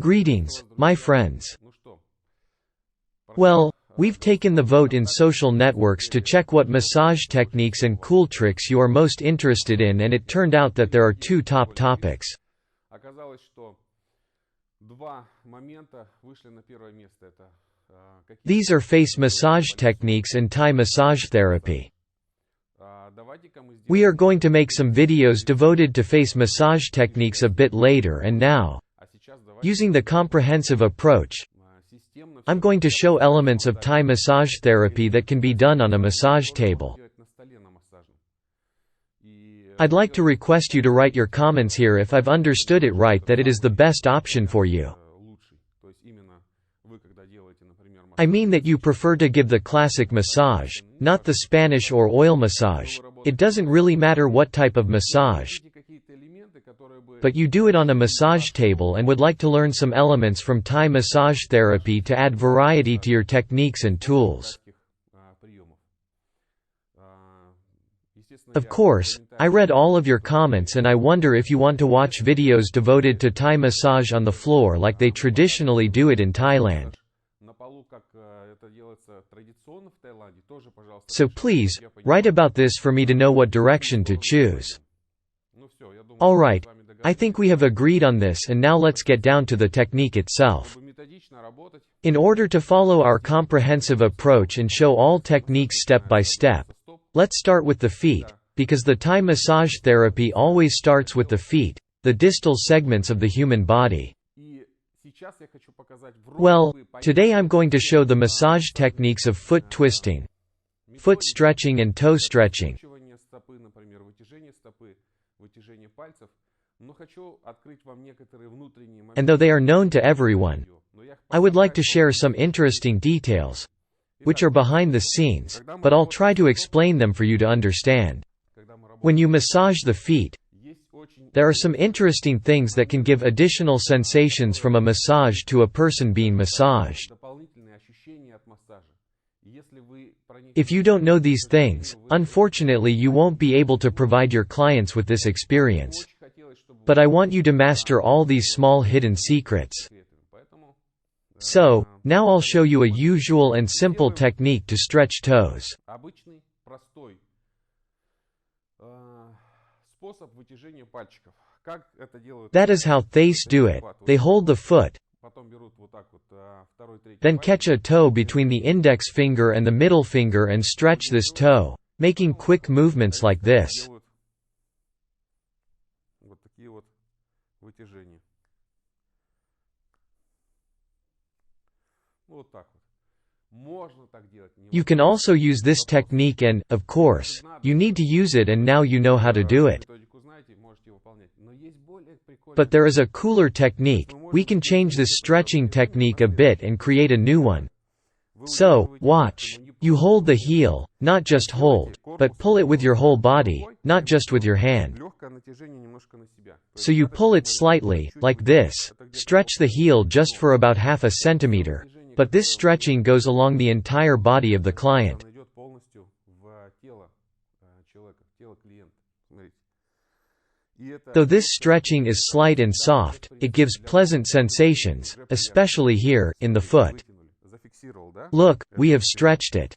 Greetings, my friends. Well, we've taken the vote in social networks to check what massage techniques and cool tricks you are most interested in, and it turned out that there are two top topics. These are face massage techniques and Thai massage therapy. We are going to make some videos devoted to face massage techniques a bit later, and now, using the comprehensive approach, I'm going to show elements of Thai massage therapy that can be done on a massage table. I'd like to request you to write your comments here if I've understood it right, that it is the best option for you. I mean that you prefer to give the classic massage, not the Spanish or oil massage. It doesn't really matter what type of massage, but you do it on a massage table and would like to learn some elements from Thai massage therapy to add variety to your techniques and tools. Of course, I read all of your comments, and I wonder if you want to watch videos devoted to Thai massage on the floor like they traditionally do it in Thailand. So please, write about this for me to know what direction to choose. Alright, I think we have agreed on this, and now let's get down to the technique itself. In order to follow our comprehensive approach and show all techniques step by step, let's start with the feet, because the Thai massage therapy always starts with the feet, the distal segments of the human body. Well, today I'm going to show the massage techniques of foot twisting, foot stretching and toe stretching. And though they are known to everyone, I would like to share some interesting details, which are behind the scenes, but I'll try to explain them for you to understand. When you massage the feet, there are some interesting things that can give additional sensations from a massage to a person being massaged. If you don't know these things, unfortunately you won't be able to provide your clients with this experience. But I want you to master all these small hidden secrets. So, now I'll show you a usual and simple technique to stretch toes. That is how Thais do it. They hold the foot, then catch a toe between the index finger and the middle finger and stretch this toe, making quick movements like this. You can also use this technique, and, of course, you need to use it, and now you know how to do it. But there is a cooler technique. We can change this stretching technique a bit and create a new one. So, watch. You hold the heel, not just hold, but pull it with your whole body, not just with your hand. So you pull it slightly, like this, stretch the heel just for about half a centimeter, but this stretching goes along the entire body of the client. Though this stretching is slight and soft, it gives pleasant sensations, especially here, in the foot. Look, we have stretched it.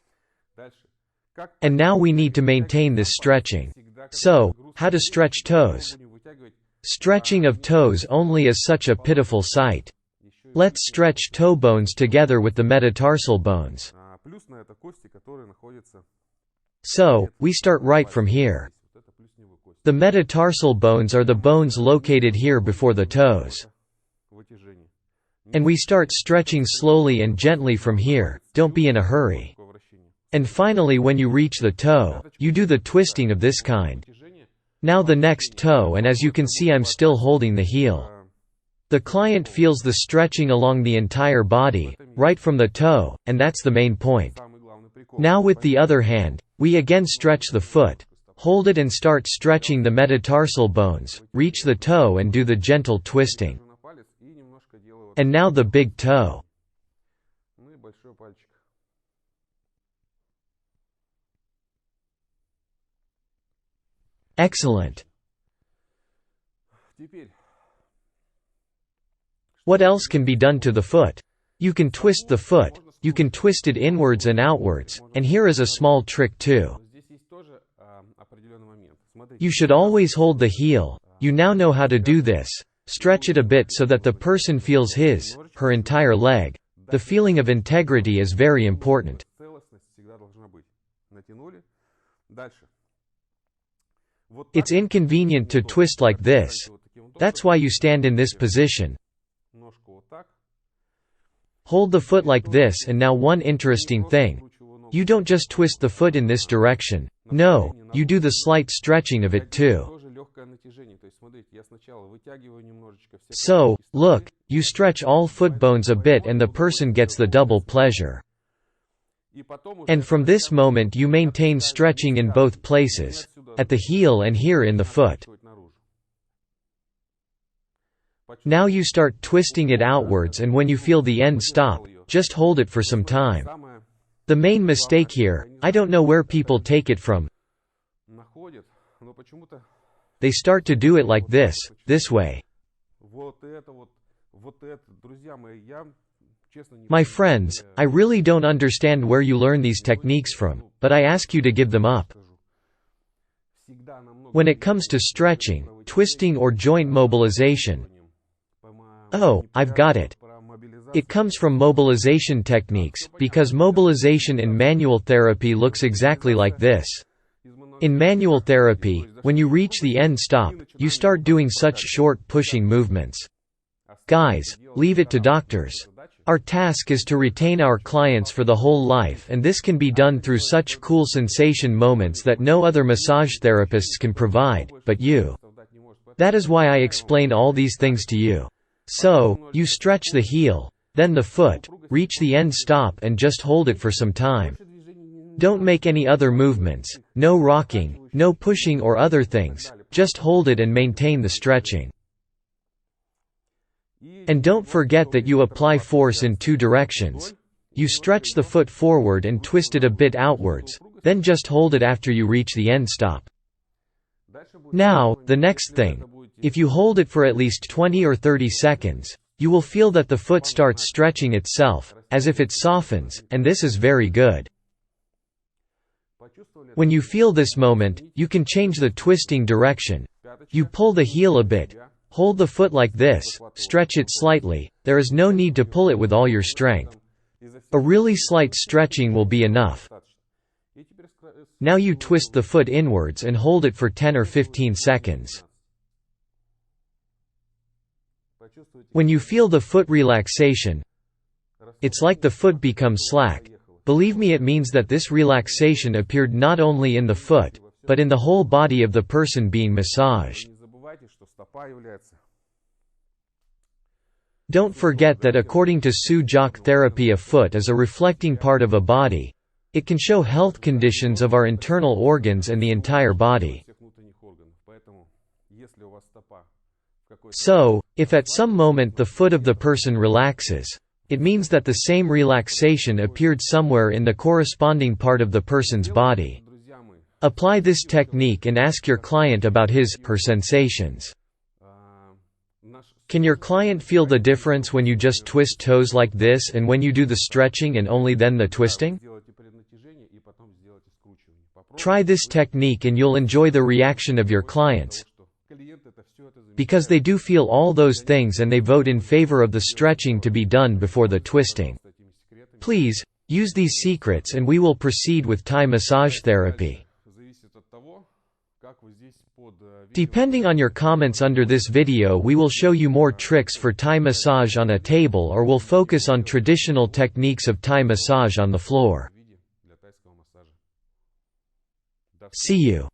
And now we need to maintain this stretching. So, how to stretch toes? Stretching of toes only is such a pitiful sight. Let's stretch toe bones together with the metatarsal bones. So, we start right from here. The metatarsal bones are the bones located here before the toes. And we start stretching slowly and gently from here, don't be in a hurry. And finally, when you reach the toe, you do the twisting of this kind. Now the next toe, and as you can see I'm still holding the heel. The client feels the stretching along the entire body, right from the toe, and that's the main point. Now with the other hand, we again stretch the foot, hold it and start stretching the metatarsal bones, reach the toe and do the gentle twisting. And now the big toe. Excellent. What else can be done to the foot? You can twist the foot, you can twist it inwards and outwards, and here is a small trick too. You should always hold the heel. You now know how to do this. Stretch it a bit so that the person feels her entire leg. The feeling of integrity is very important. It's inconvenient to twist like this. That's why you stand in this position. Hold the foot like this, and now one interesting thing. You don't just twist the foot in this direction. No, you do the slight stretching of it too. So, look, you stretch all foot bones a bit and the person gets the double pleasure. And from this moment you maintain stretching in both places, at the heel and here in the foot. Now you start twisting it outwards, and when you feel the end stop, just hold it for some time. The main mistake here, I don't know where people take it from. They start to do it like this way. My friends, I really don't understand where you learn these techniques from, but I ask you to give them up. When it comes to stretching, twisting or joint mobilization, oh, I've got it. It comes from mobilization techniques, because mobilization in manual therapy looks exactly like this. In manual therapy, when you reach the end stop, you start doing such short pushing movements. Guys, leave it to doctors. Our task is to retain our clients for the whole life, and this can be done through such cool sensation moments that no other massage therapists can provide, but you. That is why I explain all these things to you. So, you stretch the heel, then the foot, reach the end stop and just hold it for some time. Don't make any other movements, no rocking, no pushing or other things, just hold it and maintain the stretching. And don't forget that you apply force in two directions. You stretch the foot forward and twist it a bit outwards, then just hold it after you reach the end stop. Now, the next thing. If you hold it for at least 20 or 30 seconds, you will feel that the foot starts stretching itself, as if it softens, and this is very good. When you feel this moment, you can change the twisting direction. You pull the heel a bit, hold the foot like this, stretch it slightly, there is no need to pull it with all your strength. A really slight stretching will be enough. Now you twist the foot inwards and hold it for 10 or 15 seconds. When you feel the foot relaxation, it's like the foot becomes slack. Believe me, it means that this relaxation appeared not only in the foot, but in the whole body of the person being massaged. Don't forget that according to Su-Jok therapy, a foot is a reflecting part of a body. It can show health conditions of our internal organs and the entire body. So, if at some moment the foot of the person relaxes, it means that the same relaxation appeared somewhere in the corresponding part of the person's body. Apply this technique and ask your client about her sensations. Can your client feel the difference when you just twist toes like this and when you do the stretching and only then the twisting? Try this technique and you'll enjoy the reaction of your clients, because they do feel all those things and they vote in favor of the stretching to be done before the twisting. Please, use these secrets and we will proceed with Thai massage therapy. Depending on your comments under this video, we will show you more tricks for Thai massage on a table, or we'll focus on traditional techniques of Thai massage on the floor. See you.